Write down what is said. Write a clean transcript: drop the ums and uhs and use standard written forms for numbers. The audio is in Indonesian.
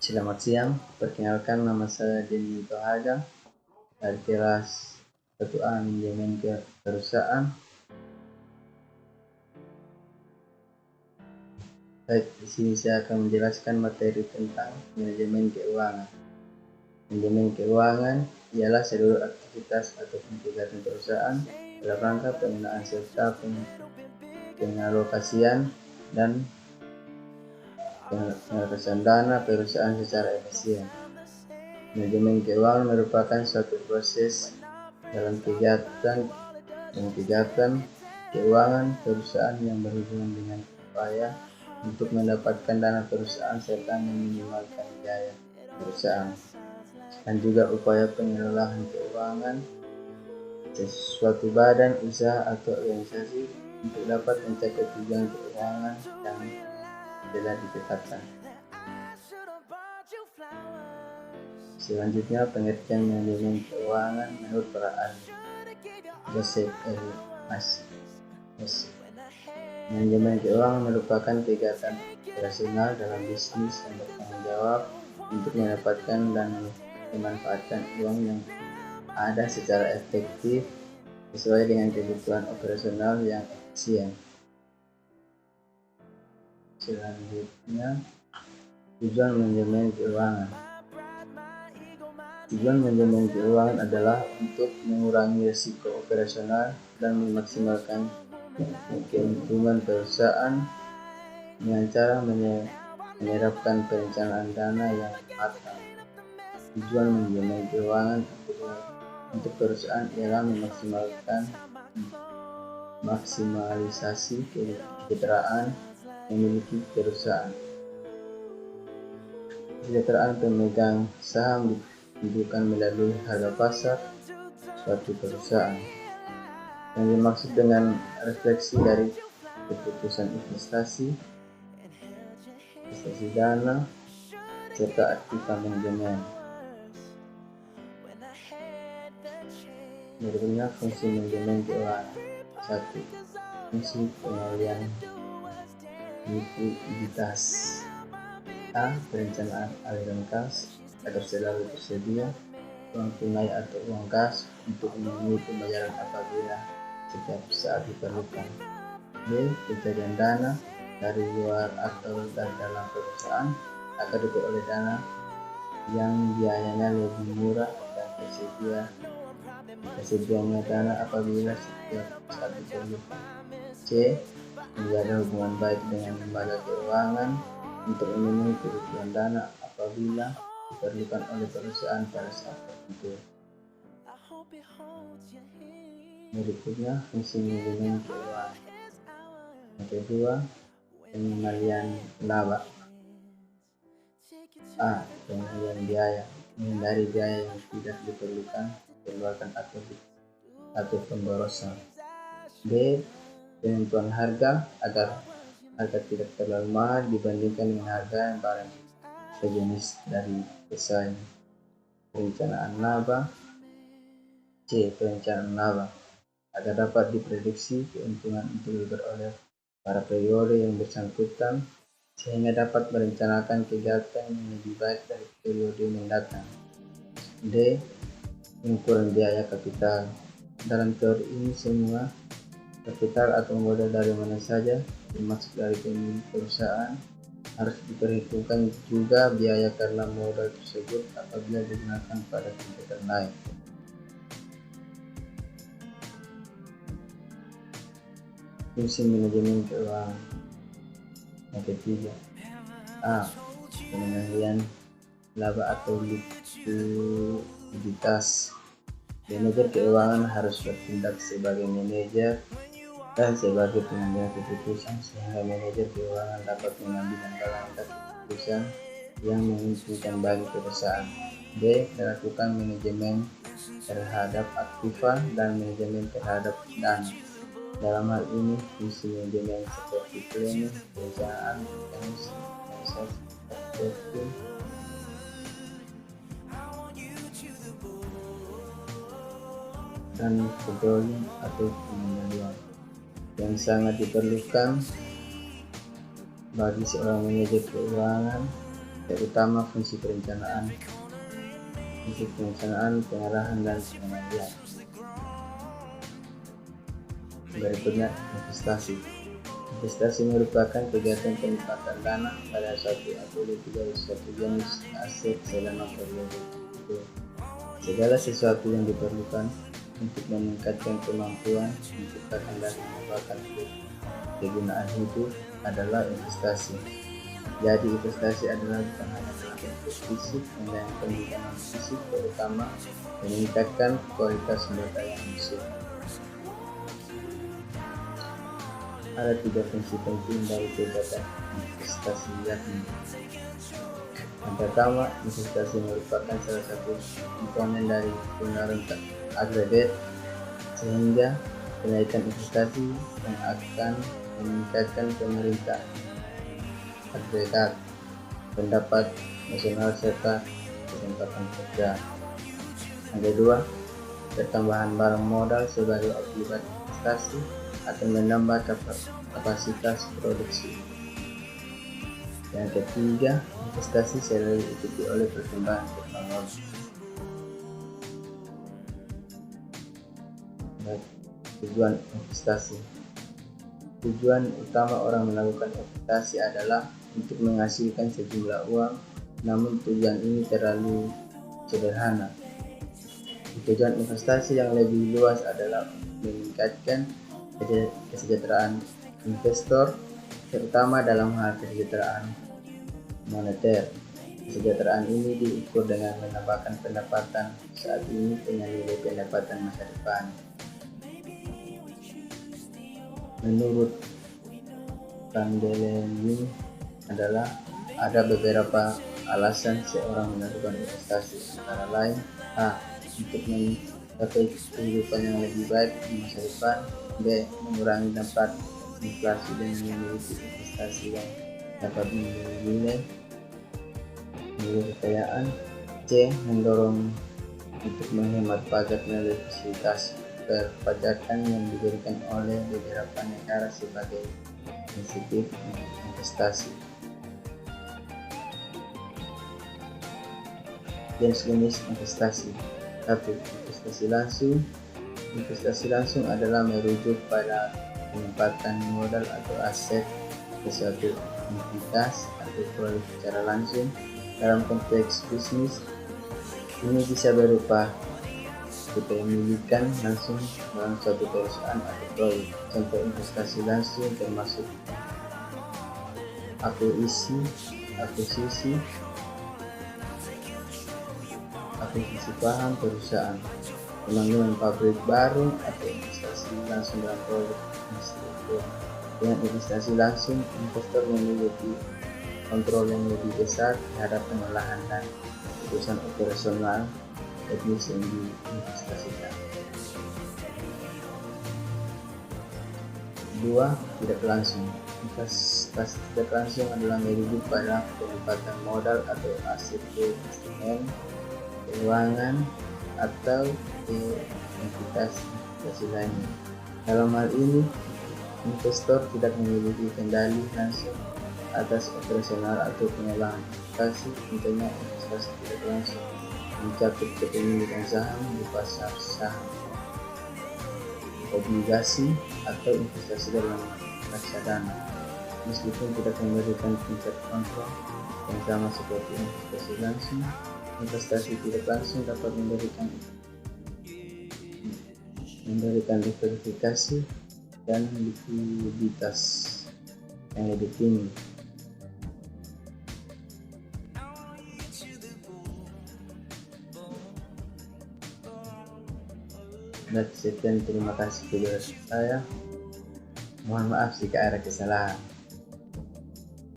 Selamat siang, perkenalkan nama saya Denny Tohaga dari kelas 1A Manajemen Perusahaan. Baik, di sini saya akan menjelaskan materi tentang manajemen keuangan. Manajemen keuangan ialah seluruh aktivitas ataupun kegiatan perusahaan dalam rangka penggunaan serta pengalokasian dan pengeluaran dana perusahaan secara efisien. Manajemen keuangan merupakan suatu proses dalam kegiatan keuangan perusahaan yang berhubungan dengan upaya untuk mendapatkan dana perusahaan serta meminimalkan biaya perusahaan, dan juga upaya pengelolaan keuangan sesuatu badan usaha atau organisasi untuk dapat mencapai tujuan keuangan yang telah ditetapkan. Selanjutnya, pengertian manajemen keuangan menurut para ahli. Joseph L. Mas. Manajemen keuangan merupakan kegiatan operasional dalam bisnis yang bertanggung jawab untuk mendapatkan dan memanfaatkan uang yang ada secara efektif sesuai dengan kebutuhan operasional yang efisien. Selanjutnya, tujuan manajemen keuangan. Tujuan manajemen keuangan adalah untuk mengurangi risiko operasional dan memaksimalkan keuntungan perusahaan dengan cara menerapkan perencanaan dana yang matang. Tujuan manajemen keuangan untuk perusahaan ialah maksimalisasi kesejahteraan memiliki perusahaan. Kesejahteraan pemegang saham ditunjukkan melalui harga pasar suatu perusahaan. Yang dimaksud dengan refleksi dari keputusan investasi dana, serta aktiva manajemen. Berikutnya, fungsi manajemen keuangan. 1. Fungsi pengalian likuiditas. A. Perencanaan aliran kas agar selalu tersedia uang tunai atau uang kas untuk memenuhi pembayaran apabila setiap saat diperlukan. B. Pencarian dana dari luar atau dari dalam perusahaan agar diperoleh dana yang biayanya lebih murah dan tersedianya dana apabila setiap saat diperlukan. C. Menjaga hubungan baik dengan lembaga keuangan untuk memenuhi kebutuhan dana apabila diperlukan oleh perusahaan pada saat tertentu. Berikutnya, fungsi manajemen keuangan. Yang kedua, pengembalian laba. A. Pengembalian biaya, menghindari biaya yang tidak diperlukan dikeluarkan atau pemborosan. B. Penentuan harga agar harga tidak terlalu mahal dibandingkan dengan harga barang sejenis dari pesaing. Perencanaan laba. C. Perencanaan laba agar dapat diprediksi keuntungan untuk diperoleh pada periode yang bersangkutan sehingga dapat merencanakan kegiatan yang lebih baik dari periode mendatang. D. Pengukuran biaya kapital. Dalam teori ini, semua kapital atau modal dari mana saja, termasuk dari pemilik perusahaan, harus diperhitungkan juga biaya karena modal tersebut apabila digunakan pada kegiatan lain. Fungsi manajemen keuangan. Yang ketiga, A. Pengendalian laba atau likuiditas. Manajer keuangan harus bertindak sebagai manajer dan sebagai pengambil keputusan sehingga manajer keuangan dapat mengambil langkah keputusan yang menguntungkan bagi perusahaan. B. Melakukan manajemen terhadap aktiva dan manajemen terhadap dana. Dalam hal ini, fungsi manajemen seperti planning, perencanaan, mekanisme, organisasi, dan controlling atau pengendalian yang sangat diperlukan bagi seorang manajer keuangan terutama fungsi perencanaan, pengarahan, dan pengendalian. Berikutnya, investasi. Investasi merupakan kegiatan penempatan dana pada suatu atau lebih dari suatu jenis aset selama periode itu. Segala sesuatu yang diperlukan untuk meningkatkan kemampuan, menciptakan dan mengembangkan kegunaan hidup adalah investasi. Jadi investasi adalah bukan hanya dalam bentuk fisik, melainkan juga non fisik, terutama meningkatkan kualitas sumber daya manusia. Ada 3 fungsi penting dari kegiatan investasi, yakni: yang pertama, investasi merupakan salah satu komponen dari pengeluaran agregat, sehingga kenaikan investasi yang akan meningkatkan pemerintah agregat, pendapat nasional, serta kesempatan kerja. Yang kedua, pertambahan barang modal sebagai akibat investasi akan menambah kapasitas produksi. Yang ketiga, investasi selalu diikuti oleh perkembangan teknologi. Tujuan investasi. Tujuan utama orang melakukan investasi adalah untuk menghasilkan sejumlah uang, namun tujuan ini terlalu sederhana. Tujuan investasi yang lebih luas adalah meningkatkan kesejahteraan investor, terutama dalam hal kesejahteraan moneter. Kesejahteraan ini diukur dengan menambahkan pendapatan saat ini dengan nilai pendapatan masa depan. Menurut Candeleni adalah ada beberapa alasan seorang melakukan investasi, antara lain: A. Untuk mencapai kehidupan yang lebih baik di masa depan. B. Mengurangi dampak inflasi dengan memiliki investasi yang dapat menilai kekayaan. C. Mendorong untuk menghemat pajak melalui fasilitas perpajakan yang diberikan oleh beberapa negara sebagai insentif investasi. Jenis investasi. 1. Investasi langsung. Investasi langsung adalah merujuk pada penempatan modal atau aset ke suatu entitas atau produk secara langsung dalam konteks bisnis. Ini bisa berupa kepemilikan langsung dalam suatu perusahaan atau proyek. Contoh investasi langsung termasuk akuisisi paham perusahaan, pembangunan pabrik baru, atau investasi langsung dalam proyek infrastruktur. Dengan investasi langsung, investor memiliki kontrol yang lebih besar terhadap pengolahan dan keputusan operasional bisnis yang diinvestasikan. 2. Tidak langsung. Investasi tidak langsung adalah merujuk pada penempatan modal atau aset ke instrumen keuangan atau ke entitas investasi lainnya. Dalam hal ini, investor tidak memiliki kendali langsung atas operasional atau pengolahan investasi. Contohnya investasi tidak langsung mencakup kepemilikan saham di pasar saham, obligasi, atau investasi dalam reksadana. Meskipun tidak memberikan tingkat kontrol yang sama seperti investasi langsung, investasi tidak langsung dapat memberikan diversifikasi dan likuiditas yang lebih tinggi. Dan sekian, terima kasih kepada saya. Mohon maaf jika ada kesalahan.